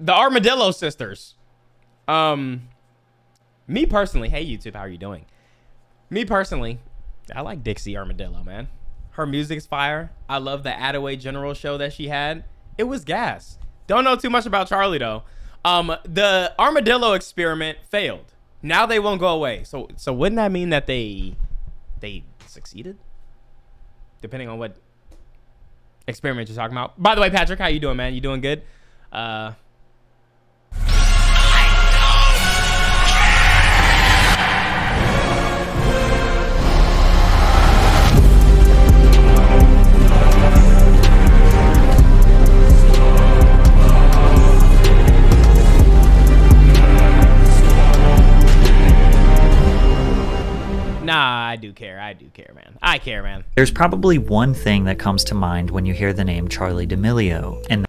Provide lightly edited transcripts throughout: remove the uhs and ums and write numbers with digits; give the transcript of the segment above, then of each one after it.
The Armadillo sisters. Me personally, hey YouTube, how are you doing? Me personally, I like Dixie Armadillo, man. Her music's fire. I love the Attaway General show that she had. It was gas. Don't know too much about Charlie though. The Armadillo experiment failed. Now they won't go away. So wouldn't that mean that they succeeded? Depending on what experiment you're talking about. By the way, Patrick, how you doing, man? You doing good? Nah, I do care, man. I care, man. There's probably one thing that comes to mind when you hear the name Charli D'Amelio, and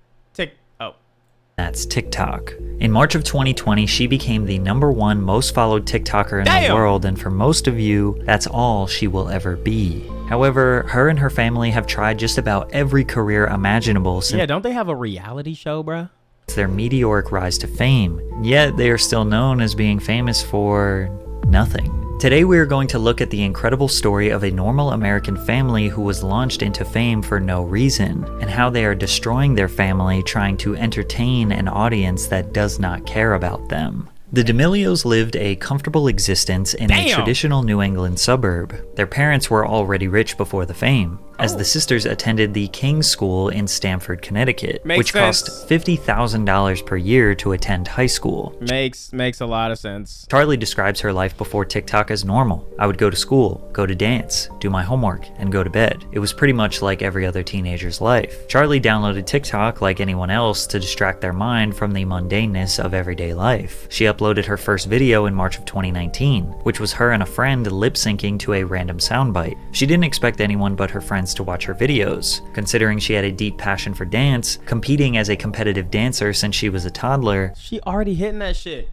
that's TikTok. In March of 2020, she became the #1 most followed TikToker in the world, and for most of you, that's all she will ever be. However, her and her family have tried just about every career imaginable since don't they have a reality show, bruh? Their meteoric rise to fame, yet they are still known as being famous for nothing. Today we are going to look at the incredible story of a normal American family who was launched into fame for no reason, and how they are destroying their family trying to entertain an audience that does not care about them. The D'Amelios lived a comfortable existence in a traditional New England suburb. Their parents were already rich before the fame, as the sisters attended the King's School in Stamford, Connecticut, which cost $50,000 per year to attend high school. Makes a lot of sense. Charli describes her life before TikTok as normal. I would go to school, go to dance, do my homework, and go to bed. It was pretty much like every other teenager's life. Charli downloaded TikTok like anyone else to distract their mind from the mundaneness of everyday life. She uploaded her first video in March of 2019, which was her and a friend lip-syncing to a random soundbite. She didn't expect anyone but her friends to watch her videos, considering she had a deep passion for dance, competing as a competitive dancer since she was a toddler. She already hitting that shit.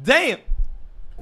Damn.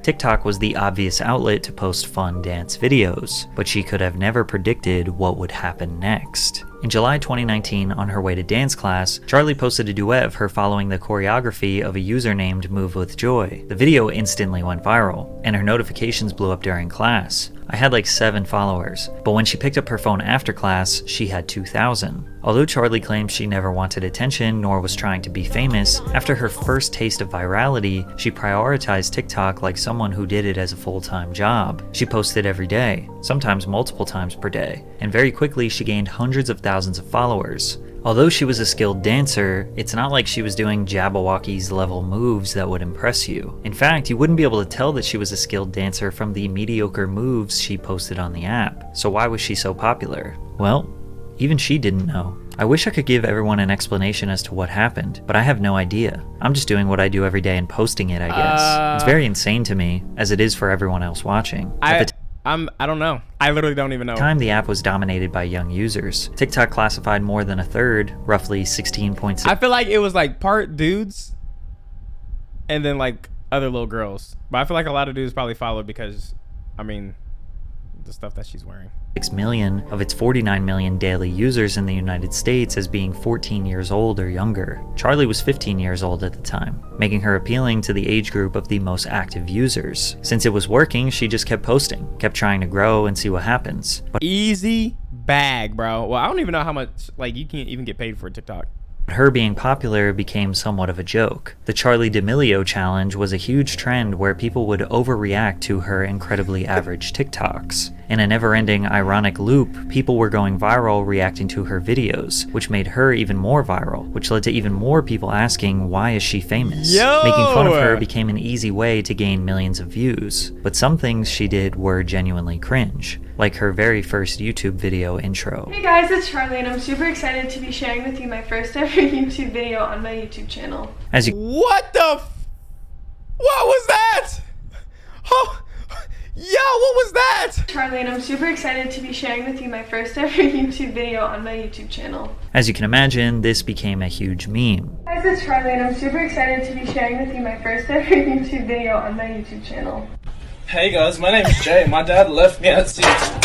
TikTok was the obvious outlet to post fun dance videos, but she could have never predicted what would happen next. In July 2019, on her way to dance class, Charli posted a duet of her following the choreography of a user named Move With Joy. The video instantly went viral, and her notifications blew up during class. I had like 7 followers, but when she picked up her phone after class, she had 2,000. Although Charli claims she never wanted attention nor was trying to be famous, after her first taste of virality, she prioritized TikTok like someone who did it as a full-time job. She posted every day, sometimes multiple times per day, and very quickly she gained hundreds of thousands of followers. Although she was a skilled dancer, it's not like she was doing Jabberwockies level moves that would impress you. In fact, you wouldn't be able to tell that she was a skilled dancer from the mediocre moves she posted on the app. So why was she so popular? Well, even she didn't know. I wish I could give everyone an explanation as to what happened, but I have no idea. I'm just doing what I do every day and posting it, I guess. It's very insane to me, as it is for everyone else watching. I don't know. I literally don't even know. At the time, the app was dominated by young users. TikTok classified more than a third, roughly 16.6. I feel like it was like part dudes and then like other little girls. But I feel like a lot of dudes probably followed because, I mean, the stuff that she's wearing. 6 million of its 49 million daily users in the United States as being 14 years old or younger. Charli was 15 years old at the time, making her appealing to the age group of the most active users. Since it was working, she just kept posting, kept trying to grow and see what happens. But easy bag, bro. Well, I don't even know how much, like, you can't even get paid for TikTok. her being popular became somewhat of a joke. The Charli D'Amelio challenge was a huge trend where people would overreact to her incredibly average TikToks. In a never-ending ironic loop, people were going viral reacting to her videos, which made her even more viral, which led to even more people asking, why is she famous? Making fun of her became an easy way to gain millions of views, but some things she did were genuinely cringe, like her very first YouTube video intro. Hey guys, it's Charli and I'm super excited to be sharing with you my first ever YouTube video on my YouTube channel. As you What was that? Oh, yo, what was that? Charli and I'm super excited to be sharing with you my first ever YouTube video on my YouTube channel. As you can imagine, this became a huge meme. Hey guys, it's Charli and I'm super excited to be sharing with you my first ever YouTube video on my YouTube channel. Hey guys, my name is Jay. My dad left me at 6.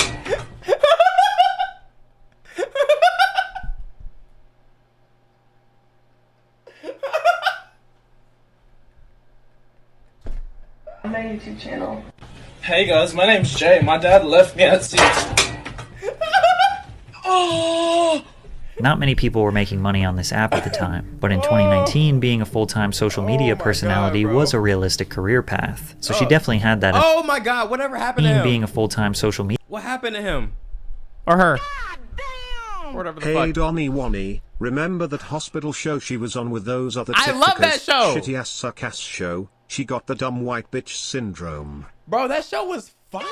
my YouTube channel. Hey guys, my name's Jay. My dad left me at sea. Oh! Not many people were making money on this app at the time, but in 2019, being a full-time social media personality was a realistic career path. So she definitely had that. Oh my God, whatever happened to him? Being a full-time social media. What happened to him? Or her? Whatever the Hey fuck. Donnie Wani, remember that hospital show she was on with those other I love that show. Shitty ass suck ass show. She got the dumb white bitch syndrome. Bro, that show was fire.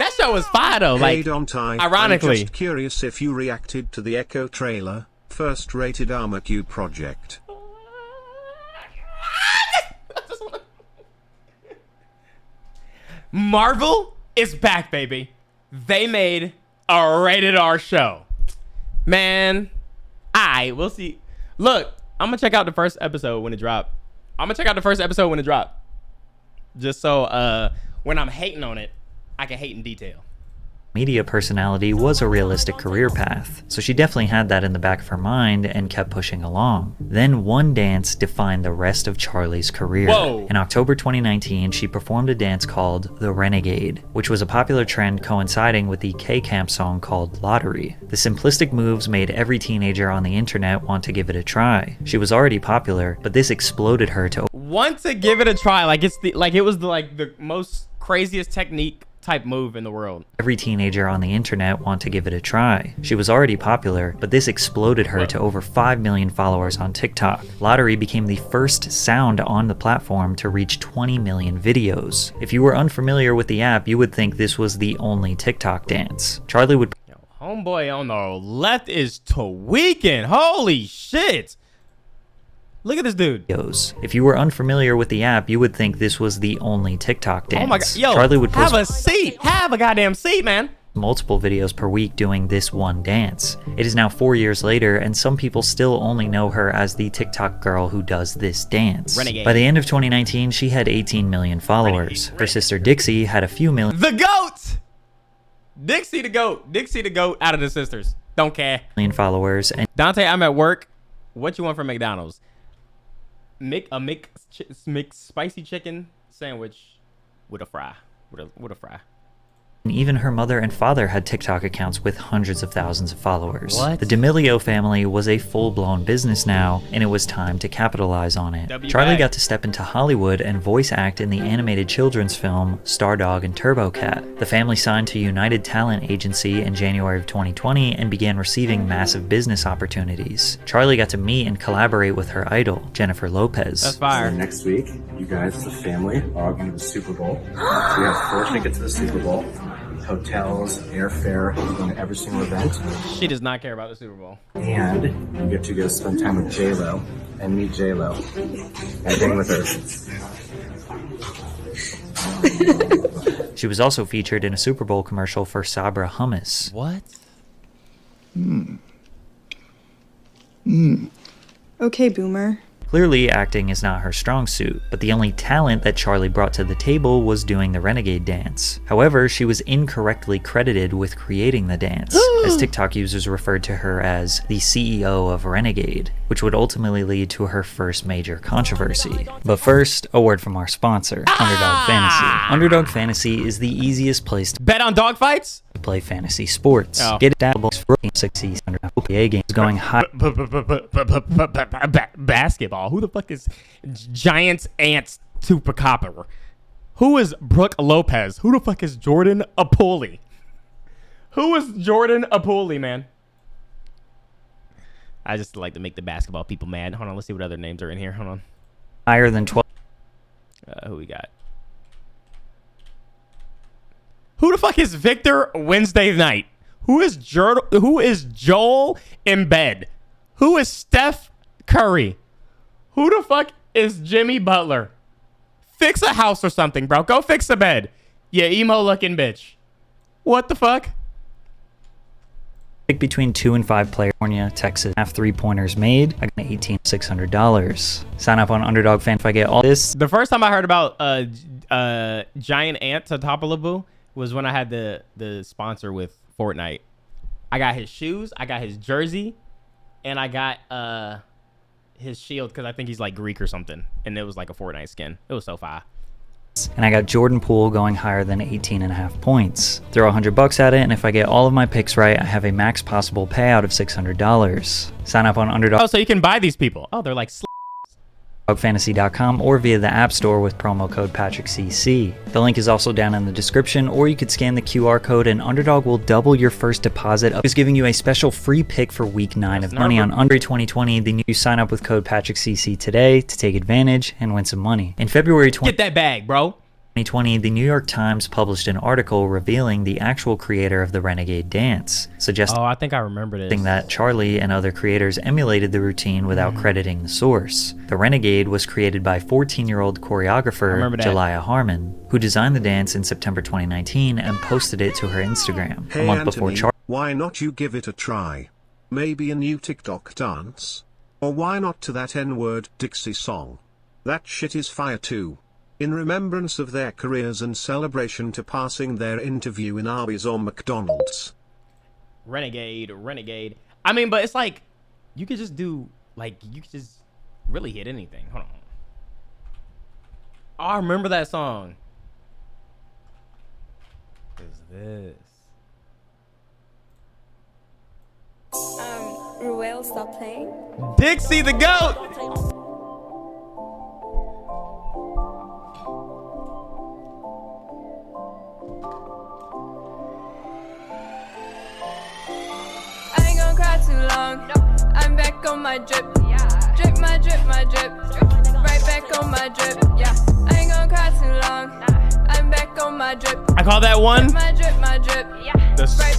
That show was fire though. Like, ImDOntai, ironically. I'm just curious if you reacted to the Echo trailer, first rated Armor project. Marvel is back, baby. They made a rated R show. Man, we'll see. Look, I'm gonna check out the first episode when it drop. Just so when I'm hating on it, I can hate in detail. Media personality was a realistic career path, so she definitely had that in the back of her mind and kept pushing along. Then one dance defined the rest of Charli's career. Whoa. In October 2019, she performed a dance called The Renegade, which was a popular trend coinciding with the K-Camp song called Lottery. The simplistic moves made every teenager on the internet want to give it a try. She was already popular, but this exploded her to Want to give it a try, like it was the most craziest technique type move in the world. every teenager on the internet want to give it a try. She was already popular, but this exploded her to over 5 million followers on TikTok. Lottery became the first sound on the platform to reach 20 million videos. If you were unfamiliar with the app, you would think this was the only TikTok dance. Charlie would Homeboy on the left is tweaking. Holy shit. Look at this dude. If you were unfamiliar with the app, you would think this was the only TikTok dance. Oh my God. Yo, Charlie would post have a seat. Have a goddamn seat, man. multiple videos per week doing this one dance. It is now 4 years later, and some people still only know her as the TikTok girl who does this dance. Renegade. By the end of 2019, she had 18 million followers. Her sister Dixie had a few million The GOAT. Dixie the GOAT. Dixie the GOAT out of the sisters. Don't care. followers, and Dante, I'm at work. What you want from McDonald's? Mix spicy chicken sandwich with a fry. With a fry. even her mother and father had TikTok accounts with hundreds of thousands of followers. What? The DAmelio family was a full-blown business now, and it was time to capitalize on it. Charlie got to step into Hollywood and voice act in the animated children's film Stardog and TurboCat. The family signed to United Talent Agency in January of 2020 and began receiving massive business opportunities. Charlie got to meet and collaborate with her idol, Jennifer Lopez. That's fire. So next week, you guys as a family are all going to the Super Bowl. So you have 4 tickets to the Super Bowl, hotels, airfare, going to every single event, She does not care about the Super Bowl. and you get to go spend time with J-Lo and meet J-Lo and hang with her. She was also featured in a Super Bowl commercial for Sabra Hummus. What? Okay, boomer. Clearly, acting is not her strong suit, but the only talent that Charlie brought to the table was doing the Renegade dance. However, she was incorrectly credited with creating the dance, as TikTok users referred to her as the CEO of Renegade, which would ultimately lead to her first major controversy. But first, a word from our sponsor, Underdog Fantasy. Underdog Fantasy is the easiest place to Bet on dogfights? play fantasy sports. Oh. Get dabbles for 6 OPA games going high. Basketball. Who the fuck is Giants Ants Tupacopper? Who is Brooke Lopez? Who the fuck is Jordan Apoli? Who is Jordan Apoli, man? I just like to make the basketball people mad. Hold on, let's see what other names are in here. Hold on. Higher than 12. Who we got? Who the fuck is Victor Wednesday Night? Who is Joel Embiid? Who is Steph Curry? Who the fuck is Jimmy Butler? Fix a house or something, bro. Go fix a bed. You emo looking bitch. What the fuck? Pick between 2 and 5 players. California, Texas. Half 3-pointers made. I got $1,600. Sign up on Underdog Fan if I get all this. The first time I heard about Giant Ant Totopalabu was when I had the sponsor with Fortnite. I got his shoes, I got his jersey, and I got his shield because I think he's like Greek or something. And it was like a Fortnite skin. It was so fire. and I got Jordan Poole going higher than 18.5 points. Throw $100 at it, and if I get all of my picks right, I have a max possible payout of $600. Sign up on Oh, so you can buy these people. Oh, they're like UnderdogFantasy.com or via the App Store with promo code PatrickCC. The link is also down in the description, or you could scan the QR code and Underdog will double your first deposit, just giving you a special free pick for week 9 of Money on Under 2020. Then you sign up with code PatrickCC today to take advantage and win some money. In February 2020, get that bag, bro. 2020, the New York Times published an article revealing the actual creator of the Renegade dance, suggesting I think I remember this. that Charlie and other creators emulated the routine without crediting the source. The Renegade was created by 14-year-old choreographer Jalaiah Harmon, who designed the dance in September 2019 and posted it to her Instagram Hey a month Anthony, before Charlie. why not you give it a try? Maybe a new TikTok dance? Or why not to that N-word Dixie song? That shit is fire too. In remembrance of their careers and celebration to passing their interview in Arby's or McDonald's. Renegade. I mean, but it's like, you could just do, like, you could just really hit anything. Hold on. Oh, I remember that song. What is this? Ruel, stop playing. Dixie the GOAT! I'm back on my drip, drip my drip, right back on my drip, yeah. I ain't gonna cry too long. I'm back on my drip. I call that one. My drip, right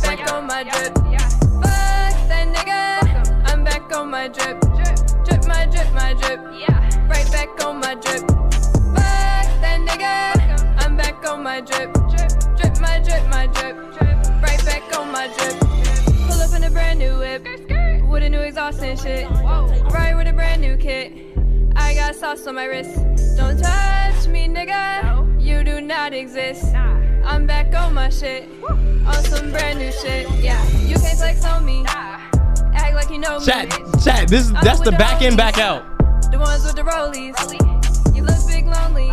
back on my drip. Fuck that nigga. I'm back on my drip, drip my drip, right back on my drip. Fuck that nigga. I'm back on my drip, drip my drip, right back on my drip. Pull up in a brand new whip. With a new exhaust and shit. Ride with a brand new kit. I got sauce on my wrist. Don't touch me, nigga. You do not exist. I'm back on my shit. On some brand new shit. Yeah, you can't flex on me. Act like you know me. Chat, that's the back in, back out. The ones with the rollies. You look big lonely.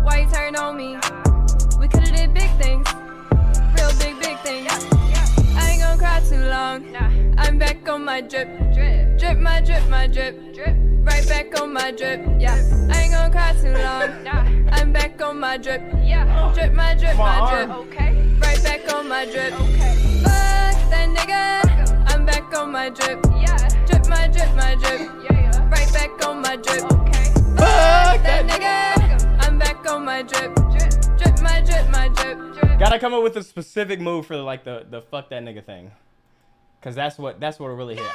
Why you turn on me? We could've did big things. Real big things. I ain't gonna cry too long. I'm back on my drip, drip my drip, right back on my drip, yeah. I ain't gonna cry too long. I'm back on my drip, drip my drip, okay. Right back on my drip, okay. Fuck that nigga. I'm back on my drip, drip my drip, right back on my drip, okay. Fuck that nigga. I'm back on my drip, drip my drip. Gotta come up with a specific move for like the fuck that nigga thing. Cause that's what it really hit.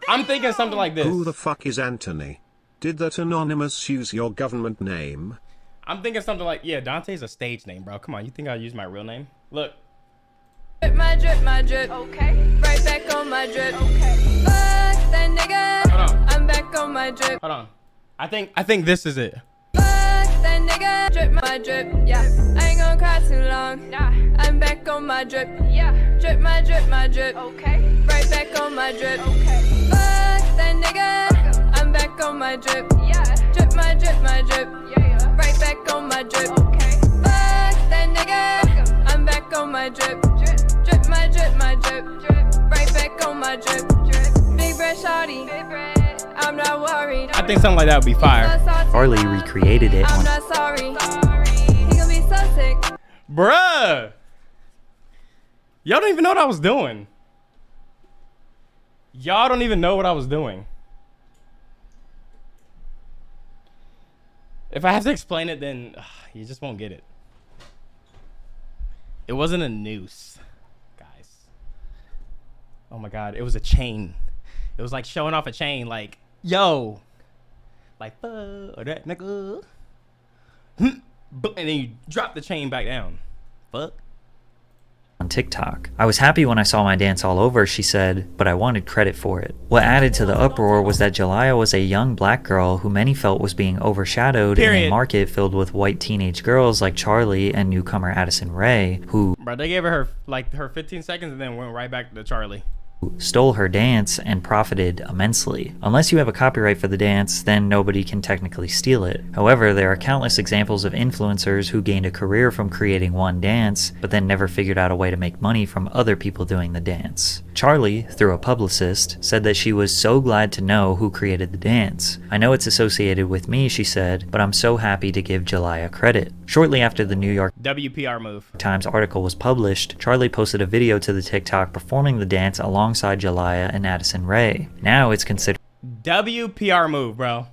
I'm thinking something like this. Who the fuck is Anthony? Did that anonymous use your government name? I'm thinking something like, yeah, Dante's a stage name, bro. Come on, you think I'll use my real name? Look. Drip my drip, okay. Right back on my drip, okay. Fuck that nigga. Hold on. I'm back on my drip. Hold on. I think this is it. Fuck that nigga. Drip my drip, yeah. I ain't gonna cry too long. I'm back on my drip, drip my drip, okay. Right back on my drip, okay. Fuck that nigga. I'm back on my drip, drip my drip, right back on my drip, okay. Fuck that nigga. I'm back on my drip, drip my drip, right back on my drip. Big bread shawty, I'm not worried. I think something like that would be fire. Charlie recreated it. I'm not sorry. He gonna be so sick. Bruh. Y'all don't even know what I was doing. Y'all don't even know what I was doing. If I have to explain it, then you just won't get it. It wasn't a noose, guys. Oh my God, it was a chain. It was like showing off a chain, like, yo. Like, fuck that nigga. And then you drop the chain back down. Fuck. On TikTok. I was happy when I saw my dance all over, she said, but I wanted credit for it. What added to the uproar was that Jalaiah was a young black girl who many felt was being overshadowed in a market filled with white teenage girls like Charlie and newcomer Addison Rae, who... Bro, they gave her like her 15 seconds and then went right back to Charlie. stole her dance and profited immensely. Unless you have a copyright for the dance, then nobody can technically steal it. However, there are countless examples of influencers who gained a career from creating one dance, but then never figured out a way to make money from other people doing the dance. Charlie, through a publicist, said that she was so glad to know who created the dance. "I know it's associated with me," she said, "but I'm so happy to give Jalaiah credit." Shortly after the New York WPR move. Times article was published, Charlie posted a video to the TikTok performing the dance alongside Jalaiah and Addison Rae. Now it's considered WPR move, bro.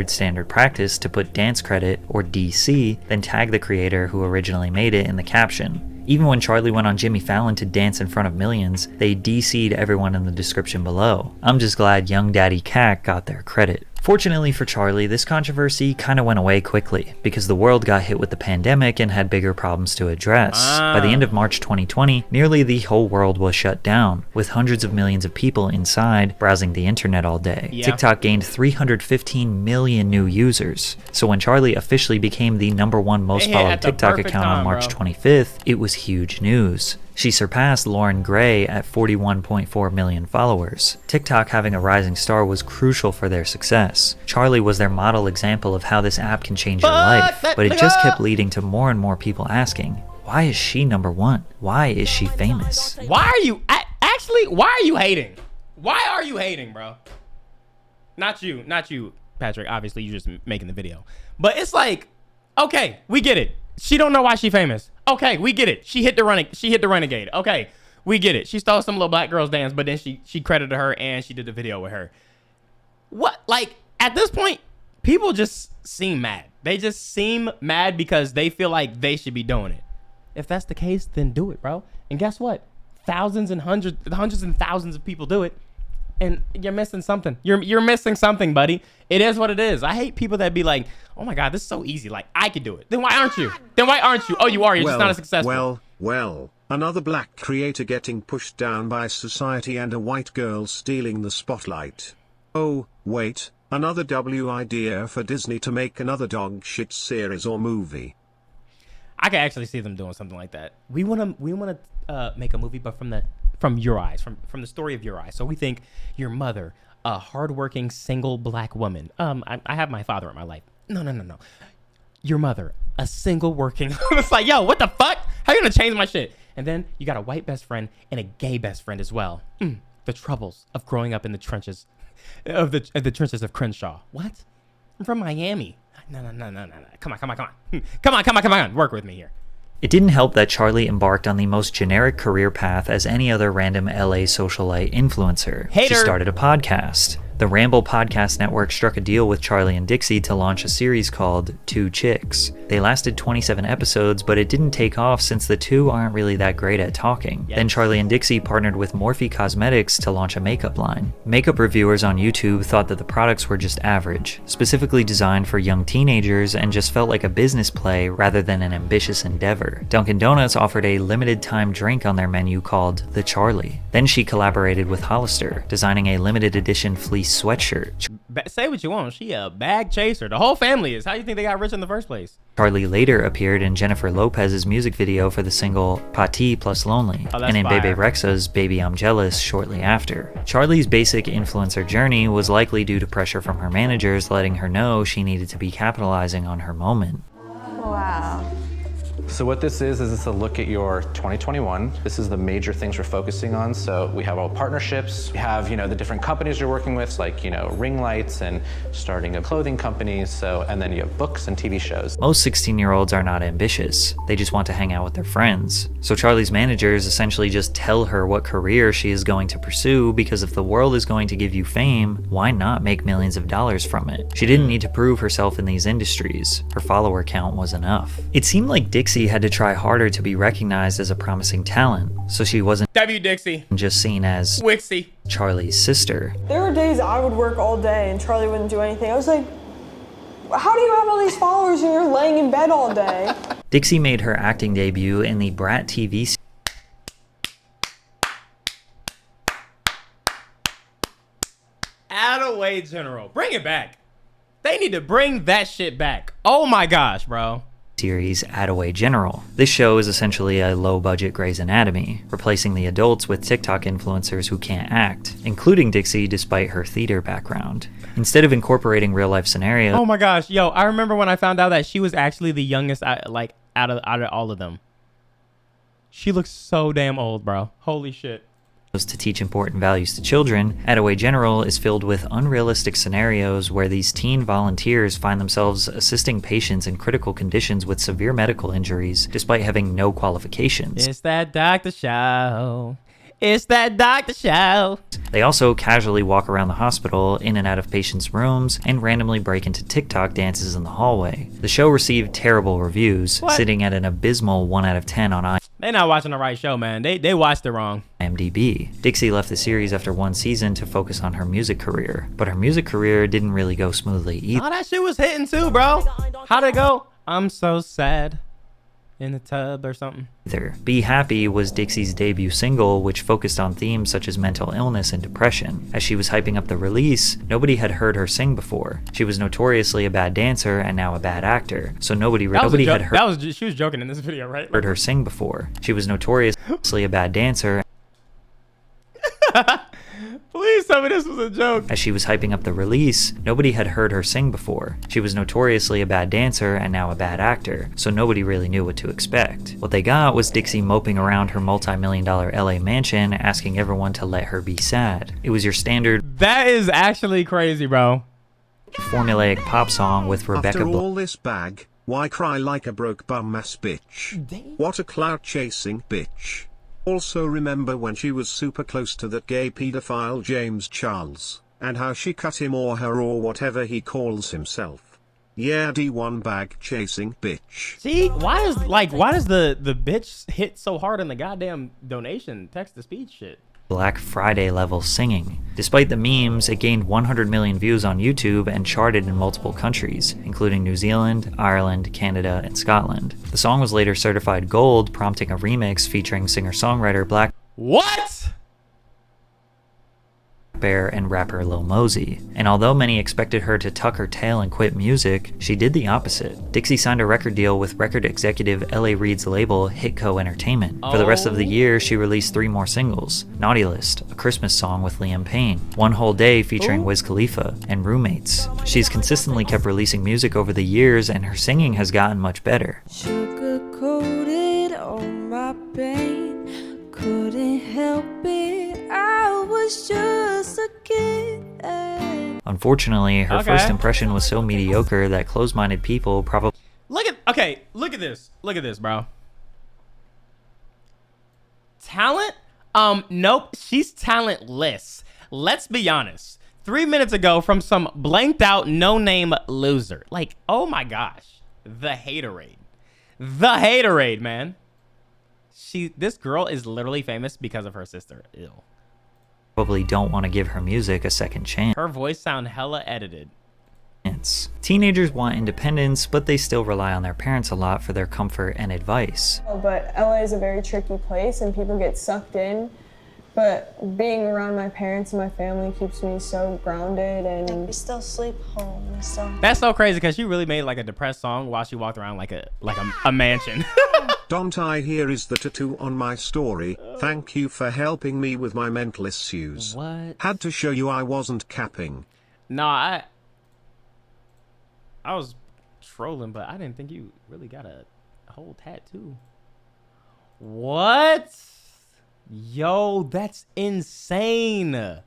standard practice to put dance credit, or DC, then tag the creator who originally made it in the caption. Even when Charlie went on Jimmy Fallon to dance in front of millions, they DC'd everyone in the description below. I'm just glad Young Daddy Cat got their credit. Fortunately for Charlie, this controversy kind of went away quickly because the world got hit with the pandemic and had bigger problems to address. By the end of March 2020, nearly the whole world was shut down, with hundreds of millions of people inside browsing the internet all day. Yeah. TikTok gained 315 million new users. So when Charlie officially became the #1 most followed TikTok account on March 25th, it was huge news. She surpassed Lauren Gray at 41.4 million followers. TikTok having a rising star was crucial for their success. Charlie was their model example of how this app can change your life, but it just kept leading to more and more people asking, why is she #1? Why is she famous? Why are you actually? Why are you hating? Why are you hating, bro? Not you, Patrick. Obviously, you're just making the video. But it's like, okay, we get it. She don't know why she famous. Okay, we get it. She hit the renegade. Okay, we get it. She stole some little black girl's dance, but then she credited her and she did the video with her. What? Like, at this point, people just seem mad. They just seem mad because they feel like they should be doing it. If that's the case, then do it, bro. And guess what? Thousands and hundreds and thousands of people do it. And you're missing something. You're missing something, buddy. It is what it is. I hate people that be like, oh my God, this is so easy. Like, I could do it. Then why aren't you? Oh, you are. You're just not as successful. Well, another black creator getting pushed down by society and a white girl stealing the spotlight. Oh, wait, another idea for Disney to make another dog shit series or movie. I can actually see them doing something like that. We wanna make a movie, but from your eyes, from the story of your eyes. So we think your mother, a hardworking single black woman. I have my father in my life. No. Your mother, a single working. It's like, yo, what the fuck? How you gonna change my shit? And then you got a white best friend and a gay best friend as well. The troubles of growing up in the trenches, of the trenches of Crenshaw. What? I'm from Miami. No. Come on. Work with me here. It didn't help that Charlie embarked on the most generic career path as any other random LA socialite influencer. Hater. She started a podcast. The Ramble Podcast Network struck a deal with Charlie and Dixie to launch a series called Two Chicks. They lasted 27 episodes, but it didn't take off since the two aren't really that great at talking. Then Charlie and Dixie partnered with Morphe Cosmetics to launch a makeup line. Makeup reviewers on YouTube thought that the products were just average, specifically designed for young teenagers, and just felt like a business play rather than an ambitious endeavor. Dunkin' Donuts offered a limited time drink on their menu called The Charlie. Then she collaborated with Hollister, designing a limited edition fleece sweatshirt. Say what you want. She a bag chaser. The whole family is. How do you think they got rich in the first place? Charlie later appeared in Jennifer Lopez's music video for the single Pati plus Lonely, and in Bebe Rexha's Baby I'm Jealous shortly after. Charlie's basic influencer journey was likely due to pressure from her managers letting her know she needed to be capitalizing on her moment. Wow. So what this is it's a look at your 2021. This is the major things we're focusing on. So we have all partnerships. We have, the different companies you're working with, like, ring lights and starting a clothing company. So, and then you have books and TV shows. Most 16-year-olds are not ambitious. They just want to hang out with their friends. So Charlie's managers essentially just tell her what career she is going to pursue, because if the world is going to give you fame, why not make millions of dollars from it? She didn't need to prove herself in these industries. Her follower count was enough. It seemed like Dixie had to try harder to be recognized as a promising talent, so she wasn't Dixie just seen as Wixie, Charlie's sister. There were days I would work all day and Charlie wouldn't do anything. I was like, how do you have all these followers and you're laying in bed all day? Dixie made her acting debut in the Brat TV series. Attaway General. Bring it back. They need to bring that shit back. Oh my gosh, bro. series Attaway General. This show is essentially a low-budget Grey's Anatomy, replacing the adults with TikTok influencers who can't act, including Dixie despite her theater background. Instead of incorporating real-life scenarios... Oh my gosh, yo, I remember when I found out that she was actually the youngest, like, out of all of them. She looks so damn old, bro. Holy shit. To teach important values to children, Attaway General is filled with unrealistic scenarios where these teen volunteers find themselves assisting patients in critical conditions with severe medical injuries despite having no qualifications. It's that doctor show. It's that doctor show. They also casually walk around the hospital, in and out of patients' rooms, and randomly break into TikTok dances in the hallway. The show received terrible reviews, sitting at an abysmal 1 out of 10 on They not watching the right show, man. They watched it wrong. IMDb. Dixie left the series after 1 season to focus on her music career, but her music career didn't really go smoothly either. Oh, that shit was hitting too, bro. How'd it go? I'm so sad. In the tub or something. Be Happy was Dixie's debut single, which focused on themes such as mental illness and depression. As she was hyping up the release, nobody had heard her sing before. She was notoriously a bad dancer and now a bad actor, so nobody had heard. She was joking in this video, right? Heard her sing before. She was notoriously a bad dancer. Please tell me this was a joke. As she was hyping up the release, nobody had heard her sing before. She was notoriously a bad dancer and now a bad actor, so nobody really knew what to expect. What they got was Dixie moping around her multi-million-dollar LA mansion, asking everyone to let her be sad. It was your standard... That is actually crazy, bro. ...formulaic pop song with Rebecca... After all this bag, why cry like a broke bum-ass bitch? What a clout-chasing bitch. Also remember when she was super close to that gay pedophile James Charles, and how she cut him or her or whatever he calls himself. Yeah, D1 bag chasing bitch. See, why does the bitch hit so hard on the goddamn donation text-to-speech shit? Black Friday level singing. Despite the memes, it gained 100 million views on YouTube and charted in multiple countries, including New Zealand, Ireland, Canada, and Scotland. The song was later certified gold, prompting a remix featuring singer-songwriter Black Bear and rapper Lil Mosey. And although many expected her to tuck her tail and quit music, she did the opposite. Dixie signed a record deal with record executive L.A. Reid's label Hitco Entertainment. For the rest of the year, she released 3 more singles: Naughty List, a Christmas song with Liam Payne, One Whole Day featuring Wiz Khalifa, and Roommates. She's consistently kept releasing music over the years, and her singing has gotten much better. Sugar-coated on my pain, couldn't help it, I was just a kid. Unfortunately, her first impression was so mediocre that closed-minded people probably... Look at this, bro. Talent? Nope, she's talentless. Let's be honest. 3 minutes ago from some blanked out no-name loser. Like, oh my gosh. The haterade. The haterade, man. This girl is literally famous because of her sister. Ew. Probably don't want to give her music a second chance. Her voice sound hella edited. Teenagers want independence, but they still rely on their parents a lot for their comfort and advice. But LA is a very tricky place and people get sucked in. But being around my parents and my family keeps me so grounded, and we still sleep home. That's so crazy because she really made like a depressed song while she walked around like a mansion. DAmelio, here is the tattoo on my story. Thank you for helping me with my mental issues. What? Had to show you I wasn't capping. No, I was trolling, but I didn't think you really got a whole tattoo. What? Yo, that's insane.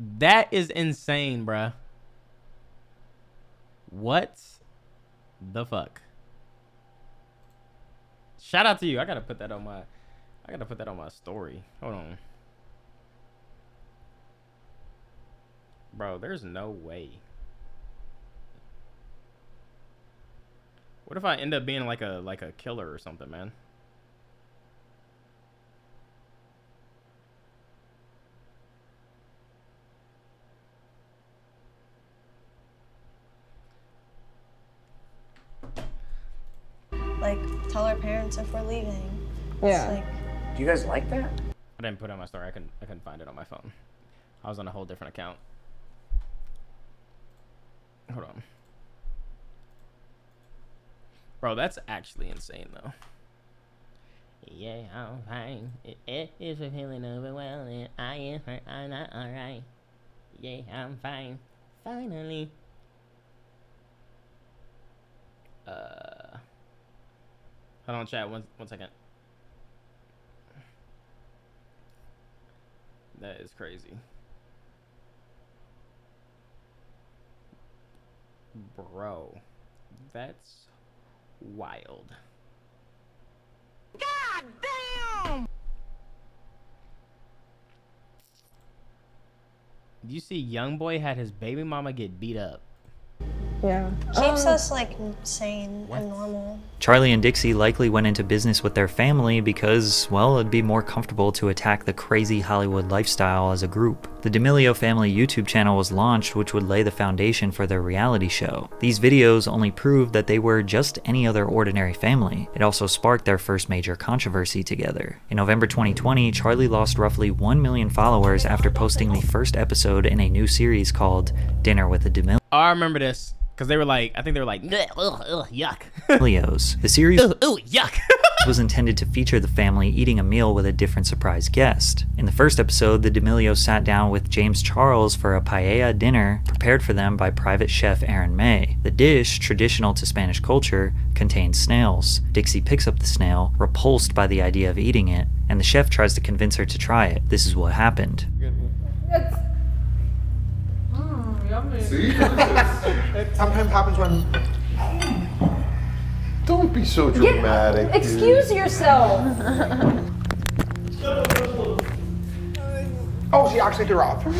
That is insane, bruh. What the fuck? Shout out to you. I gotta put that on my story. Hold on. Bro, there's no way. What if I end up being like a killer or something, man? Like, tell our parents if we're leaving. Yeah. Like, do you guys like that? I didn't put it on my story. I couldn't find it on my phone. I was on a whole different account. Hold on. Bro, that's actually insane though. Yeah, I'm fine. It is a feeling overwhelming. I am hurt. I'm not alright. Yeah, I'm fine. Finally. Hold on, chat. One second. That is crazy. Bro, that's wild. God damn! You see, YoungBoy had his baby mama get beat up. Yeah. Keeps us like sane and normal. Charlie and Dixie likely went into business with their family because, well, it'd be more comfortable to attack the crazy Hollywood lifestyle as a group. The DAmelio family YouTube channel was launched, which would lay the foundation for their reality show. These videos only proved that they were just any other ordinary family. It also sparked their first major controversy together. In November 2020, Charlie lost roughly 1 million followers after posting the first episode in a new series called Dinner with the DAmelio. Oh, I remember this. Because they were like, I think they were like, yuck. The series yuck. was intended to feature the family eating a meal with a different surprise guest. In the first episode, the DAmelio sat down with James Charles for a paella dinner prepared for them by private chef Aaron May. The dish, traditional to Spanish culture, contained snails. Dixie picks up the snail, repulsed by the idea of eating it, and the chef tries to convince her to try it. This is what happened. See? It sometimes happens when... Don't be so dramatic. Excuse yourself. Oh, she actually threw up. Ew.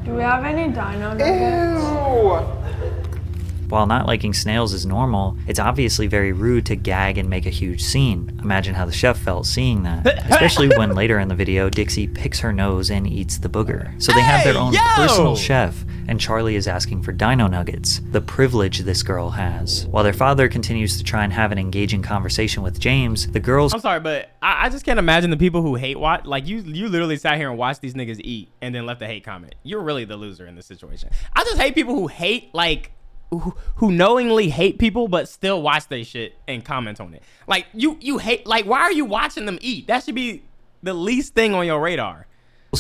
Do we have any dino nuggets? Ew. While not liking snails is normal, it's obviously very rude to gag and make a huge scene. Imagine how the chef felt seeing that. Especially when later in the video, Dixie picks her nose and eats the booger. So they have their own personal chef, and Charlie is asking for dino nuggets, the privilege this girl has. While their father continues to try and have an engaging conversation with James, the girls... I'm sorry, but I just can't imagine the people who hate watch. Like, you literally sat here and watched these niggas eat and then left a hate comment. You're really the loser in this situation. I just hate people who hate, like... who knowingly hate people but still watch their shit and comment on it. Like, you hate, like, why are you watching them eat? That should be the least thing on your radar.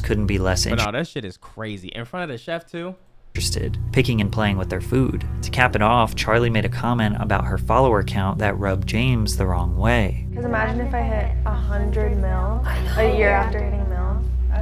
Couldn't be less But no, that shit is crazy. In front of the chef too. Interested, picking and playing with their food. To cap it off, Charlie made a comment about her follower count that rubbed James the wrong way. Because imagine if I hit 100 mil a year after hitting mil.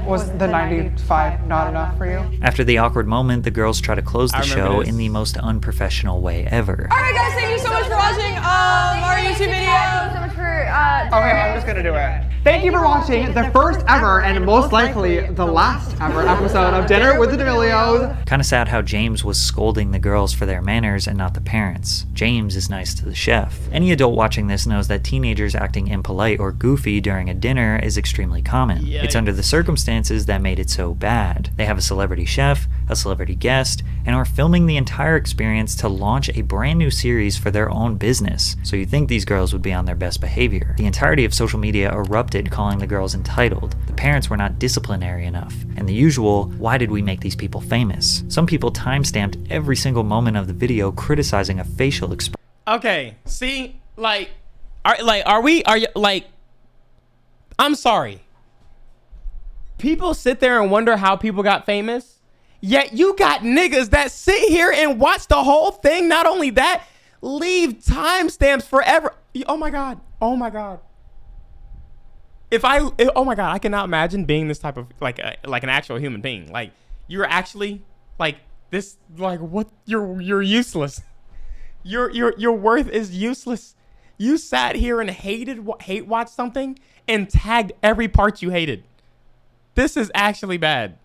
Was the 95 not enough for you? After the awkward moment, the girls try to close the show this. in the most unprofessional way ever. Alright guys, thank you so much for watching our YouTube video. Thank you so much for Okay, I'm just gonna do it. Thank you for watching the first ever and most likely the last ever episode of Dinner with the DAmelios. Kinda sad how James was scolding the girls for their manners and not the parents. James is nice to the chef. Any adult watching this knows that teenagers acting impolite or goofy during a dinner is extremely common. Yikes. It's under the circumstances that made it so bad. They have a celebrity chef, a celebrity guest, and are filming the entire experience to launch a brand new series for their own business. So you'd think these girls would be on their best behavior. The entirety of social media erupted calling the girls entitled. The parents were not disciplinary enough. And the usual, why did we make these people famous? Some people time-stamped every single moment of the video criticizing a facial expression. Okay, see, like, I'm sorry. People sit there and wonder how people got famous, yet you got niggas that sit here and watch the whole thing. Not only that, leave timestamps forever. Oh my God. Oh my God. Oh my God, I cannot imagine being this type of, like an actual human being. Like, you're actually, like, this, like, what, you're useless. Your worth is useless. You sat here and hate watched something and tagged every part you hated. This is actually bad.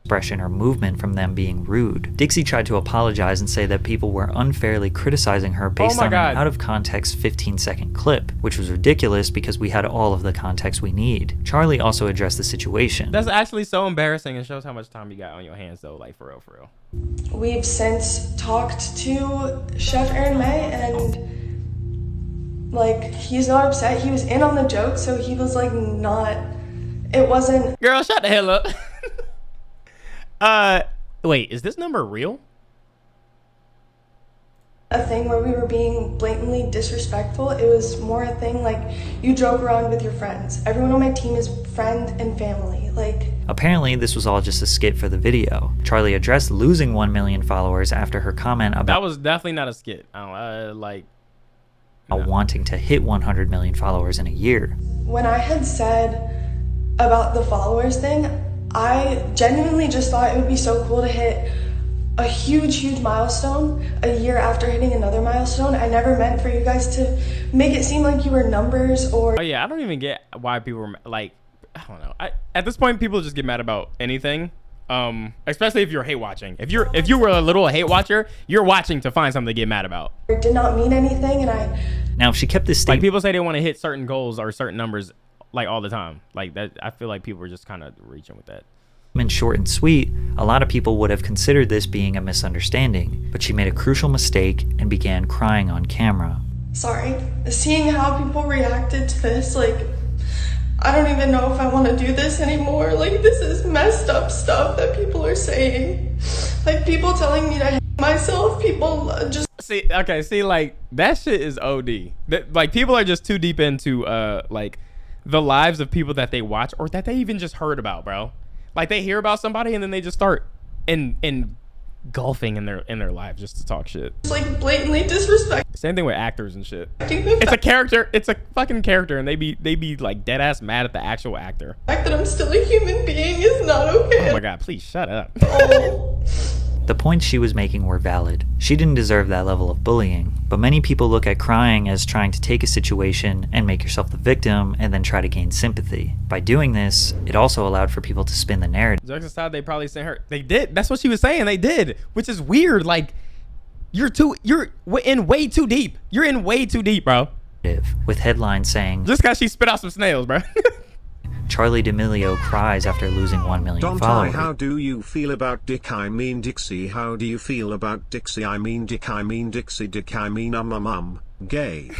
Expression or movement from them being rude. Dixie tried to apologize and say that people were unfairly criticizing her based on an out-of-context 15-second clip, which was ridiculous because we had all of the context we need. Charlie also addressed the situation. That's actually so embarrassing and shows how much time you got on your hands though, like for real. We've since talked to Chef Aaron May and like he's not upset. He was in on the joke, so he was like it wasn't. Girl, shut the hell up. Wait, is this number real? a thing where we were being blatantly disrespectful. It was more a thing like you joke around with your friends. Everyone on my team is friend and family. Like, apparently, this was all just a skit for the video. Charlie addressed losing 1 million followers after her comment about that was definitely not a skit. wanting to hit 100 million followers in a year. when I had said about the followers thing, I genuinely just thought it would be so cool to hit a huge milestone a year after hitting another milestone. I never meant for you guys to make it seem like you were numbers or... Oh yeah, I don't even get why people were like, I don't know. At this point, people just get mad about anything. Especially if you're hate watching. If you were a little hate watcher, you're watching to find something to get mad about. It did not mean anything, and I... Now, if she kept this like, people say they want to hit certain goals or certain numbers like all the time. Like that, I feel like people are just kind of reaching with that. Short and sweet, a lot of people would have considered this being a misunderstanding, but she made a crucial mistake and began crying on camera. Sorry. Seeing how people reacted to this, like, I don't even know if I want to do this anymore. Like, this is messed up stuff that people are saying. Like, people telling me to hate myself, people just... See, like, that shit is OD. Like, people are just too deep into, like, the lives of people that they watch or that they even just heard about, bro. Like, they hear about somebody and then they just start engulfing in their lives just to talk shit. It's like blatantly disrespect. Same thing with actors and shit. It's a character. It's a fucking character, and they be like dead ass mad at the actual actor. The fact that I'm still a human being is not okay. Oh my god, please shut up. The points she was making were valid. She didn't deserve that level of bullying, but many people look at crying as trying to take a situation and make yourself the victim and then try to gain sympathy. By doing this, it also allowed for people to spin the narrative. Jokes aside, they probably sent her. They did. That's what she was saying. They did, which is weird. Like, you're in way too deep. You're in way too deep, bro. With headlines saying, just because she spit out some snails, bro. Charli D'Amelio cries after losing 1 million followers. How do you feel about Dick? I mean Dixie. How do you feel about Dixie? I mean Dick. I mean Dixie. Dick. I mean gay.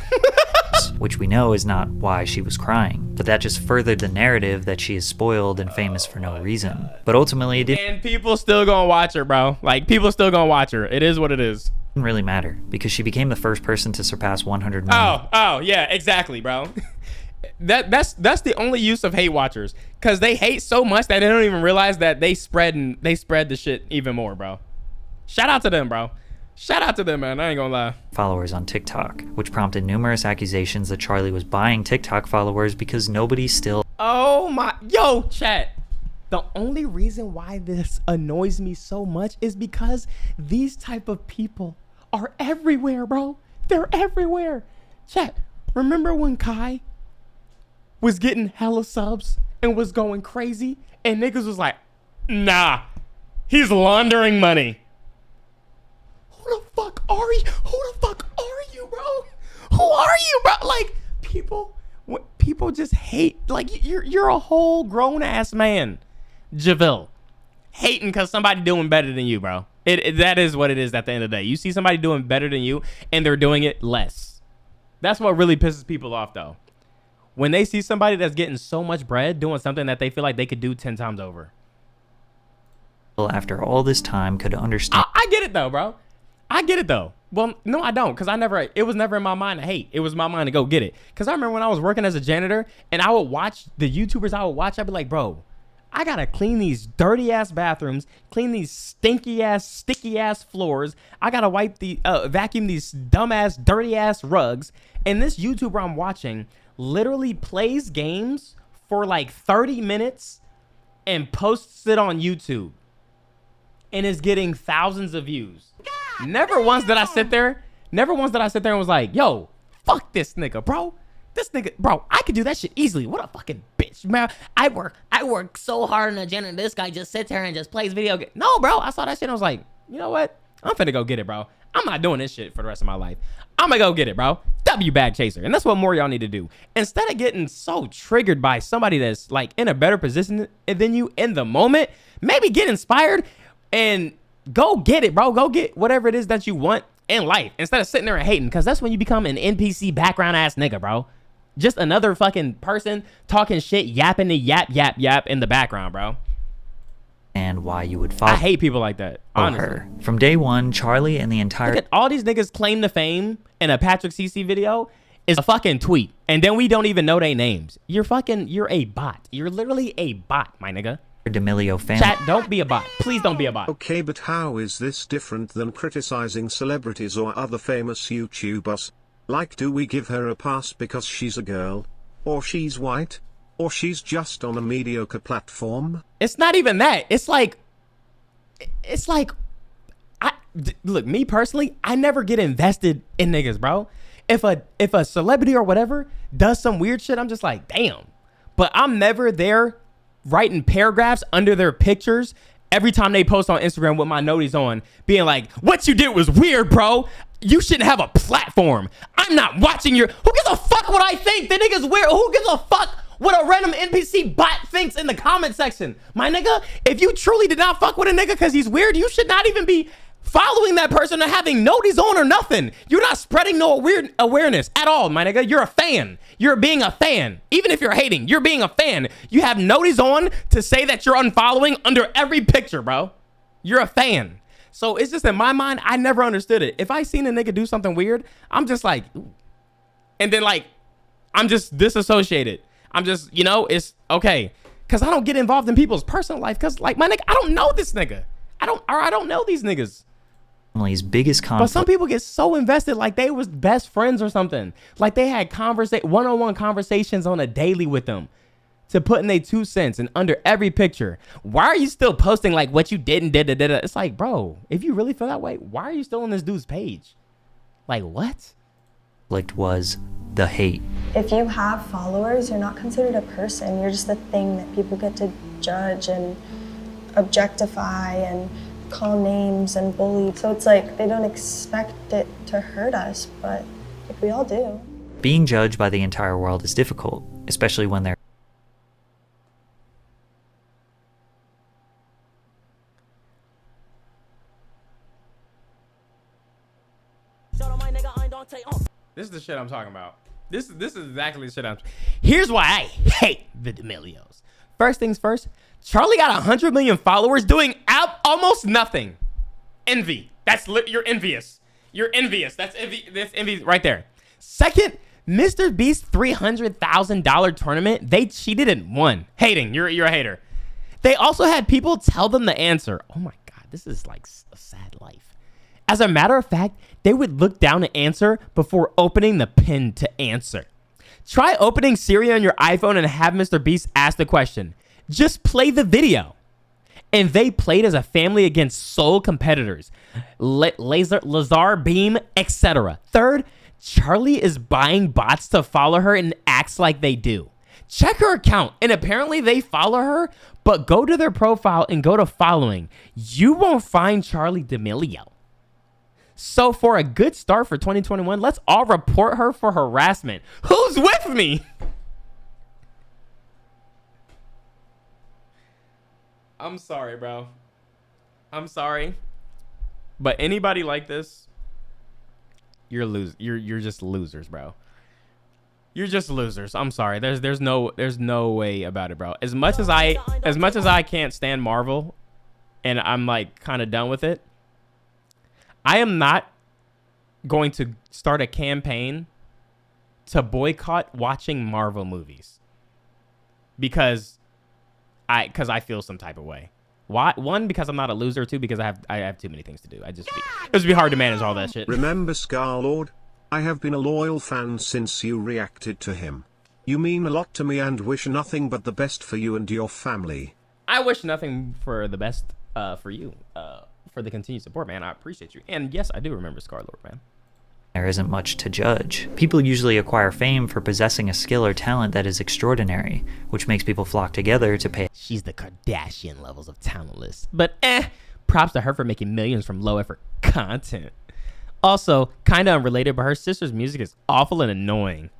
Which we know is not why she was crying, but that just furthered the narrative that she is spoiled and famous for no reason. But ultimately it didn't. And people still gonna watch her, bro. Like, people still gonna watch her. It is what it is. Didn't really matter because she became the first person to surpass 100 million. Oh yeah, exactly, bro. That's the only use of hate watchers, because they hate so much that they don't even realize that they spread the shit even more, bro. Shout out to them, bro. Shout out to them, man. I ain't gonna lie. Followers on TikTok, which prompted numerous accusations that Charli was buying TikTok followers because nobody still... Oh my... Yo, chat. The only reason why this annoys me so much is because these type of people are everywhere, bro. They're everywhere. Chat, remember when Kai was getting hella subs and was going crazy and niggas was like, nah, he's laundering money? Who the fuck are you? Who the fuck are you, bro? Who are you, bro? Like, people just hate. Like, you're a whole grown ass man, Javille, hating because somebody doing better than you, bro. That is what it is at the end of the day. You see somebody doing better than you and they're doing it less. That's what really pisses people off, though. When they see somebody that's getting so much bread doing something that they feel like they could do 10 times over. After all this time could understand. I get it though, bro. I get it though. Well, no, I don't, because it was never in my mind to hate. It was my mind to go get it. Because I remember when I was working as a janitor and I would watch the YouTubers I'd be like, bro, I gotta clean these dirty ass bathrooms, clean these stinky ass, sticky ass floors. I gotta vacuum these dumb ass, dirty ass rugs. And this YouTuber I'm watching literally plays games for like 30 minutes and posts it on YouTube and is getting thousands of views. Never once did I sit there and was like, yo, fuck this nigga, bro. This nigga, bro, I could do that shit easily. What a fucking bitch, man. I work so hard in the gym and this guy just sits here and just plays video games. No, bro, I saw that shit and I was like, you know what? I'm finna go get it, bro. I'm not doing this shit for the rest of my life. I'm gonna go get it, bro. W bag chaser. And that's what more y'all need to do. Instead of getting so triggered by somebody that's like in a better position than you in the moment, maybe get inspired and go get it, bro. Go get whatever it is that you want in life instead of sitting there and hating, because that's when you become an NPC background ass nigga, bro. Just another fucking person talking shit, yapping the yap in the background, bro. and why you would follow I hate people like that, honestly. her. From day one, Charlie and the entire... Look at all these niggas claim to fame in a Patrick CC video is a fucking tweet. And then we don't even know their names. You're a bot. You're literally a bot, my nigga. DAmelio family. Chat, don't be a bot. Please don't be a bot. Okay, but how is this different than criticizing celebrities or other famous YouTubers? Like, do we give her a pass because she's a girl? Or she's white? Or she's just on a mediocre platform? It's not even that. It's like, look, me personally, I never get invested in niggas, bro. If a celebrity or whatever does some weird shit, I'm just like, damn. But I'm never there writing paragraphs under their pictures every time they post on Instagram with my noties on, being like, what you did was weird, bro. You shouldn't have a platform. I'm not watching your... Who gives a fuck what I think? The nigga's weird. Who gives a fuck what a random NPC bot thinks in the comment section? My nigga, if you truly did not fuck with a nigga because he's weird, you should not even be following that person or having noties on or nothing. You're not spreading no weird awareness at all, my nigga. You're a fan. You're being a fan. Even if you're hating, you're being a fan. You have noties on to say that you're unfollowing under every picture, bro. You're a fan. So it's just in my mind, I never understood it. If I seen a nigga do something weird, I'm just like, ooh. And then like, I'm just disassociated. I'm just, you know, it's okay. Cause I don't get involved in people's personal life. Cause like my nigga, I don't know this nigga. I don't know these niggas. Family's biggest conflict. But some people get so invested like they was best friends or something. Like they had one-on-one conversations on a daily with them to put in their 2 cents and under every picture. Why are you still posting like what you did and did? It's like, bro, if you really feel that way, why are you still on this dude's page? Like what? Was the hate. If you have followers, you're not considered a person. You're just a thing that people get to judge and objectify and call names and bully. So it's like they don't expect it to hurt us, but like we all do. Being judged by the entire world is difficult, especially when they're This is the shit I'm talking about. This is exactly the shit Here's why I hate the DAmelios. First things first, Charlie got 100 million followers doing almost nothing. Envy. You're envious. You're envious. That's envy right there. Second, Mr. Beast's $300,000 tournament, they cheated and won. Hating. You're a hater. They also had people tell them the answer. Oh my God, this is like a sad life. As a matter of fact, they would look down to answer before opening the pin to answer. Try opening Siri on your iPhone and have Mr. Beast ask the question. Just play the video. And they played as a family against sole competitors, Lazar Beam, etc. Third, Charlie is buying bots to follow her and acts like they do. Check her account, and apparently they follow her, but go to their profile and go to following. You won't find Charlie DAmelio. So for a good start for 2021, let's all report her for harassment. Who's with me? I'm sorry, bro. I'm sorry. But anybody like this, you're just losers, bro. You're just losers. I'm sorry. There's no way about it, bro. As much as I can't stand Marvel and I'm like kind of done with it, I am not going to start a campaign to boycott watching Marvel movies because I feel some type of way. Why? One, because I'm not a loser. Two, because I have too many things to do. It would be hard to manage all that shit. Remember Scarlord? I have been a loyal fan since you reacted to him. You mean a lot to me and wish nothing but the best for you and your family. I wish nothing for the best for you. For the continued support, man. I appreciate you. And yes, I do remember Scarlord, man. There isn't much to judge. People usually acquire fame for possessing a skill or talent that is extraordinary, which makes people flock together to pay. She's the Kardashian levels of talentless. But props to her for making millions from low effort content. Also, kind of unrelated, but her sister's music is awful and annoying.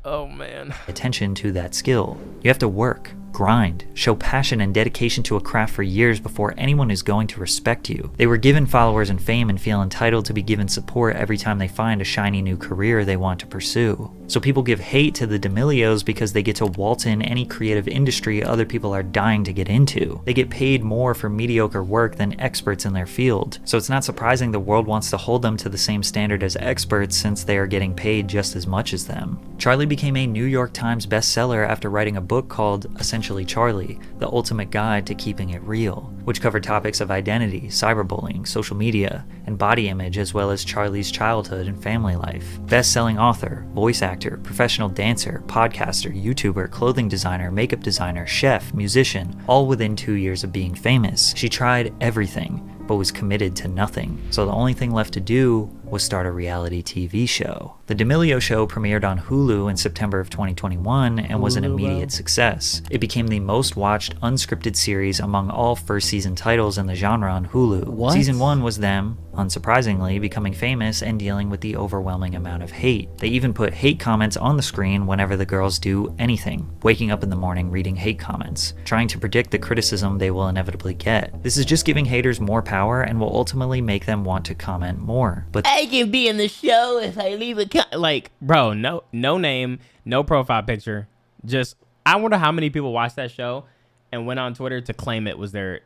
Oh, man. Attention to that skill. You have to work, grind, show passion and dedication to a craft for years before anyone is going to respect you. They were given followers and fame and feel entitled to be given support every time they find a shiny new career they want to pursue. So people give hate to the DAmelios because they get to waltz in any creative industry other people are dying to get into. They get paid more for mediocre work than experts in their field. So it's not surprising the world wants to hold them to the same standard as experts since they are getting paid just as much as them. Charlie became a New York Times bestseller after writing a book called Essentially Charlie, The Ultimate Guide to Keeping It Real, which covered topics of identity, cyberbullying, social media, and body image, as well as Charlie's childhood and family life. Best-selling author, voice actor, professional dancer, podcaster, YouTuber, clothing designer, makeup designer, chef, musician, all within 2 years of being famous. She tried everything, but was committed to nothing. So the only thing left to do was start a reality TV show. The DAmelio show premiered on Hulu in September of 2021 and was an immediate success. It became the most watched unscripted series among all first season titles in the genre on Hulu. What? Season 1 was them, unsurprisingly, becoming famous and dealing with the overwhelming amount of hate. They even put hate comments on the screen whenever the girls do anything, waking up in the morning reading hate comments, trying to predict the criticism they will inevitably get. This is just giving haters more power and will ultimately make them want to comment more. But I can be in the show if I leave a like, bro, no name, no profile picture. Just, I wonder how many people watched that show and went on Twitter to claim that was their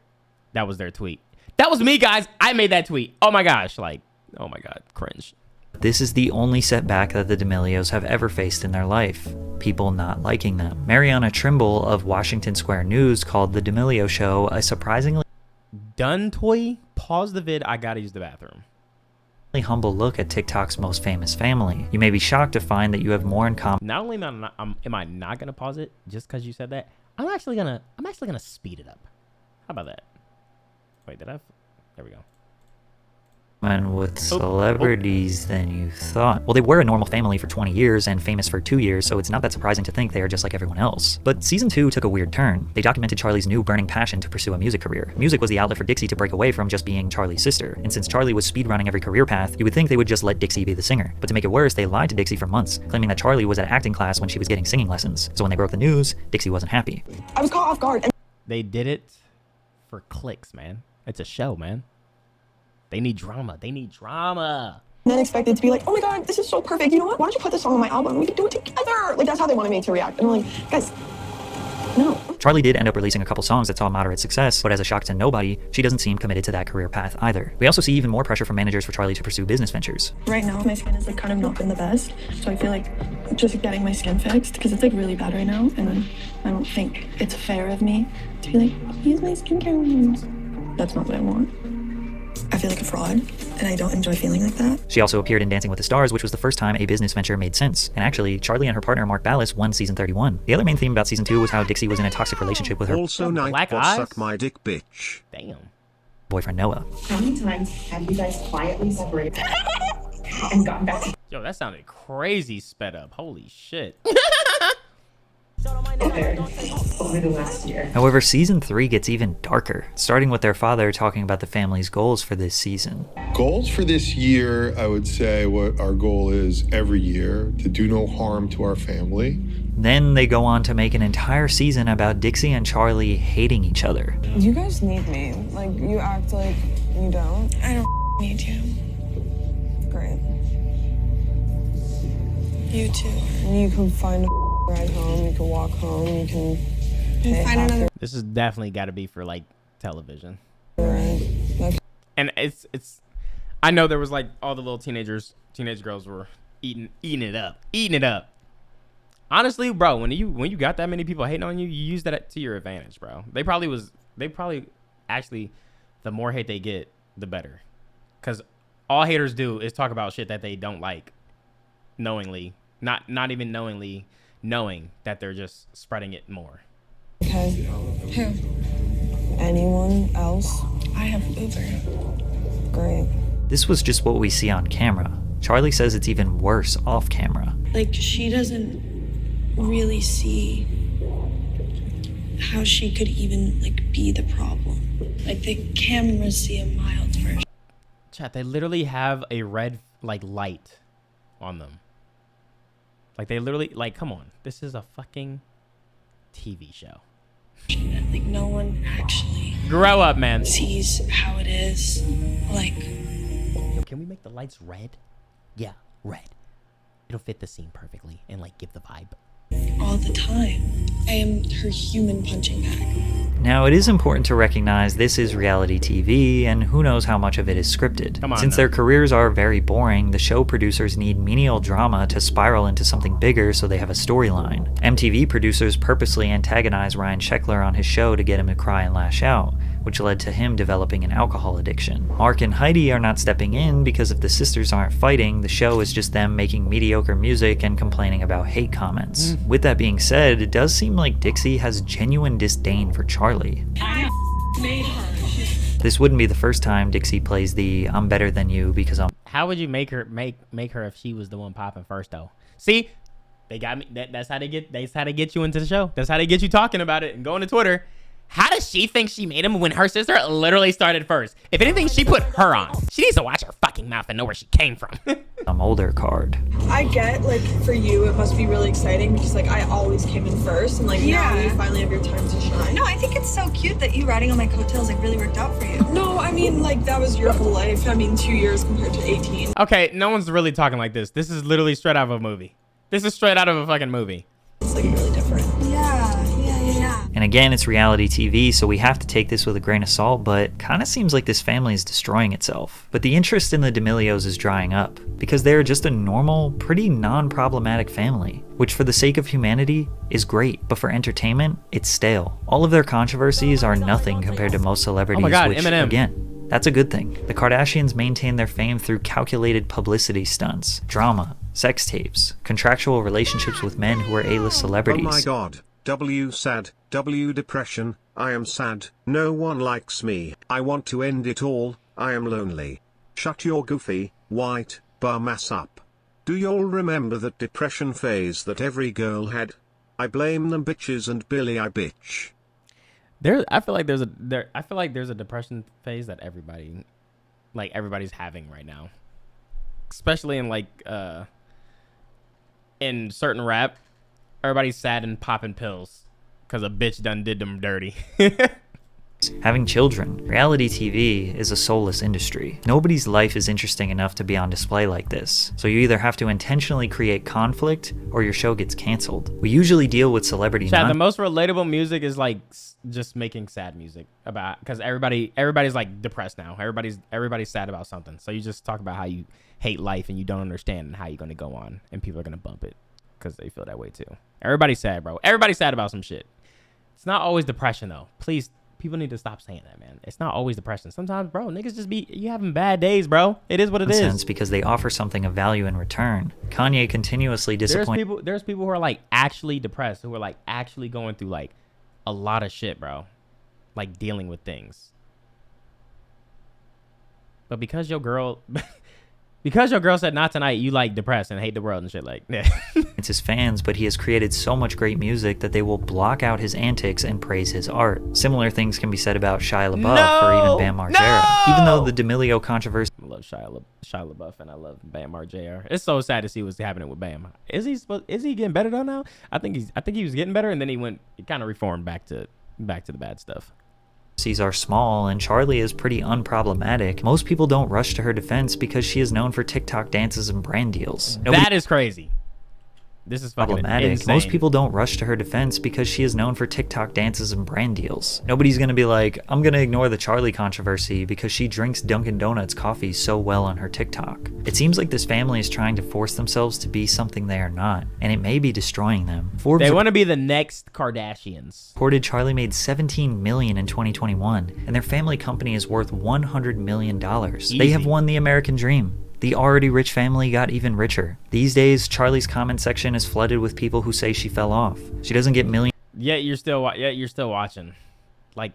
tweet. That was me, guys. I made that tweet. Oh my gosh, like, oh my god, cringe. this is the only setback that the DAmelios have ever faced in their life. People not liking them. Mariana Trimble of Washington Square News called the DAmelio show a surprisingly done toy. Pause the vid. I gotta use the bathroom. Humble look at TikTok's most famous family. You may be shocked to find that you have more in common. Not only am I not gonna pause it just because you said that, I'm actually gonna speed it up. How about that? Wait, there we go. With celebrities than you thought. Well, they were a normal family for 20 years and famous for 2 years, so it's not that surprising to think they are just like everyone else. But season 2 took a weird turn. They documented Charlie's new burning passion to pursue a music career. Music was the outlet for Dixie to break away from just being Charlie's sister. And since Charlie was speedrunning every career path, you would think they would just let Dixie be the singer. But to make it worse, they lied to Dixie for months, claiming that Charlie was at acting class when she was getting singing lessons. So when they broke the news, Dixie wasn't happy. I was caught off guard. They did it for clicks, man. It's a show, man. They need drama. They need drama. And then expected to be like, oh my god, this is so perfect. You know what? Why don't you put this song on my album? We can do it together. Like, that's how they wanted me to react. And I'm like, guys, no. Charlie did end up releasing a couple songs that saw moderate success, but as a shock to nobody, she doesn't seem committed to that career path either. We also see even more pressure from managers for Charlie to pursue business ventures. Right now, my skin is like kind of not been the best, so I feel like just getting my skin fixed because it's like really bad right now, and then I don't think it's fair of me to be like, use my skincare routines. That's not what I want. I feel like a fraud, and I don't enjoy feeling like that. She also appeared in Dancing with the Stars, which was the first time a business venture made sense. And actually, Charlie and her partner Mark Ballas won season 31. The other main theme about season 2 was how Dixie was in a toxic relationship with her Also Nightbot suck my dick bitch. Damn. boyfriend Noah. How many times have you guys quietly separated and gotten back? Yo, that sounded crazy sped up. Holy shit. Over the last year. However, season 3 gets even darker, starting with their father talking about the family's goals for this season. Goals for this year, I would say what our goal is every year, to do no harm to our family. Then they go on to make an entire season about Dixie and Charlie hating each other. You guys need me. Like, you act like you don't. I don't need you. Great. You too. You can find a ride home, you can walk home, you can find another. This has definitely got to be for like television. Like, and it's I know there was like all the little teenage girls were eating it up. Honestly, bro, when you got that many people hating on you, you use that to your advantage, bro. They probably actually, the more hate they get, the better. Because all haters do is talk about shit that they don't like knowingly, not even knowingly, knowing that they're just spreading it more. Okay. Who? Anyone else? I have Uber. Great. This was just what we see on camera. Charlie says it's even worse off camera. Like, she doesn't really see how she could even like be the problem. Like, the cameras see a mild version. Chat, they literally have a red like light on them. Like, they literally, like, come on, this is a fucking TV show. Like no one actually Grow up, man. sees how it is. Like, Yo, can we make the lights red? Yeah, red. It'll fit the scene perfectly and like give the vibe. all the time. I am her human punching bag. Now, it is important to recognize this is reality TV, and who knows how much of it is scripted. Since their careers are very boring, the show producers need menial drama to spiral into something bigger so they have a storyline. MTV producers purposely antagonize Ryan Sheckler on his show to get him to cry and lash out, which led to him developing an alcohol addiction. Mark and Heidi are not stepping in because if the sisters aren't fighting, the show is just them making mediocre music and complaining about hate comments. With that being said, it does seem like Dixie has genuine disdain for Charlie. I made her. This wouldn't be the first time Dixie plays the "I'm better than you because I'm." How would you make her if she was the one popping first though? See, they got me. That's how they get you into the show. That's how they get you talking about it and going to Twitter. How does she think she made him when her sister literally started first? If anything, she put her on. She needs to watch her fucking mouth and know where she came from. I'm older card. I get, like, for you, it must be really exciting because, like, I always came in first, and, like, now you finally have your time to shine. No, I think it's so cute that you riding on my coattails, like, really worked out for you. No, I mean, like, that was your whole life. I mean, 2 years compared to 18. Okay, no one's really talking like this. This is literally straight out of a movie. This is straight out of a fucking movie. It's, like, really different. Yeah. And again, it's reality TV, so we have to take this with a grain of salt, but kinda seems like this family is destroying itself. But the interest in the DAmelios is drying up, because they're just a normal, pretty non-problematic family, which for the sake of humanity is great, but for entertainment, it's stale. All of their controversies are nothing compared to most celebrities, which, Eminem. again, that's a good thing. The Kardashians maintain their fame through calculated publicity stunts, drama, sex tapes, contractual relationships with men who are A-list celebrities. Oh my god. W sad, W depression, I am sad, no one likes me, I want to end it all, I am lonely. Shut your goofy, white, bum ass up. Do y'all remember that depression phase that every girl had? I blame them bitches and Billy I bitch. I feel like there's a depression phase that everybody's having right now. Especially in in certain rap. Everybody's sad and popping pills because a bitch done did them dirty. Having children. Reality TV is a soulless industry. Nobody's life is interesting enough to be on display like this. So you either have to intentionally create conflict or your show gets canceled. We usually deal with celebrity the most relatable music is like just making sad music about, because everybody's like depressed now. Everybody's sad about something. So you just talk about how you hate life and you don't understand and how you're going to go on and people are going to bump it because they feel that way too. Everybody's sad, bro. Everybody's sad about some shit. It's not always depression though. Please, people need to stop saying that, man. It's not always depression. Sometimes, bro, niggas just you having bad days, bro. It is what it is. Because they offer something of value in return. Kanye continuously disappoints. There's people who are like actually depressed, who are like actually going through like a lot of shit, bro. Like dealing with things. But because your girl said not tonight, you like depressed and hate the world and shit like that. It's his fans, but he has created so much great music that they will block out his antics and praise his art. Similar things can be said about Shia LaBeouf or even Bam Margera. Even though the DAmelio controversy. I love Shia LaBeouf and I love Bam Margera. It's so sad to see what's happening with Bam. Is he getting better though now? I think he was getting better and then he kind of reformed back to the bad stuff. Are small and Charlie is pretty unproblematic. Most people don't rush to her defense because she is known for TikTok dances and brand deals. That is crazy. This is fucking insane. Most people don't rush to her defense because she is known for TikTok dances and brand deals. Nobody's gonna be like, I'm gonna ignore the Charlie controversy because she drinks Dunkin' Donuts coffee so well on her TikTok. It seems like this family is trying to force themselves to be something they are not, and it may be destroying them. They want to be the next Kardashians. Reported Charlie made $17 million in 2021, and their family company is worth $100 million. Easy. They have won the American dream. The already rich family got even richer. These days, Charlie's comment section is flooded with people who say she fell off. She doesn't get millions. Yet you're still watching. Like,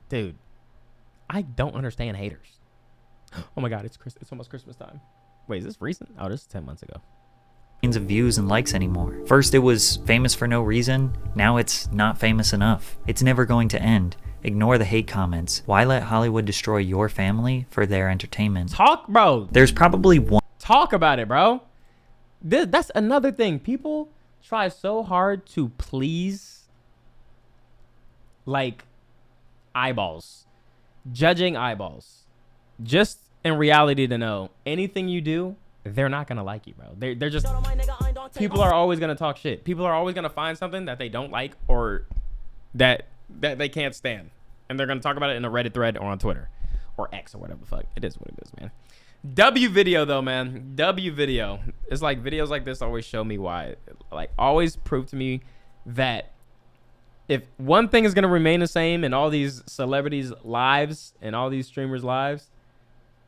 dude, I don't understand haters. Oh my God, it's almost Christmas time. Wait, is this recent? Oh, this is 10 months ago. Of views and likes anymore. First it was famous for no reason. Now it's not famous enough. It's never going to end. Ignore the hate comments. Why let Hollywood destroy your family for their entertainment? Talk, bro. There's probably one. Talk about it, bro. That's another thing. People try so hard to please like eyeballs, judging eyeballs. Just in reality to know anything you do, they're not gonna like you, bro. They're just, people are always gonna talk shit. People are always gonna find something that they don't like or that they can't stand, and they're gonna talk about it in a Reddit thread or on Twitter or X or whatever the fuck. It is what it is, man. W video though, man. W video. It's like videos like this always show me why. Like, always prove to me that if one thing is gonna remain the same in all these celebrities' lives and all these streamers' lives,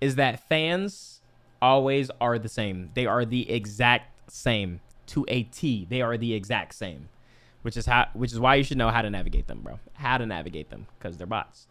is that fans always are the same. They are the exact same to a T. They are the exact same, which is why you should know how to navigate them, bro. How to navigate them, because they're bots.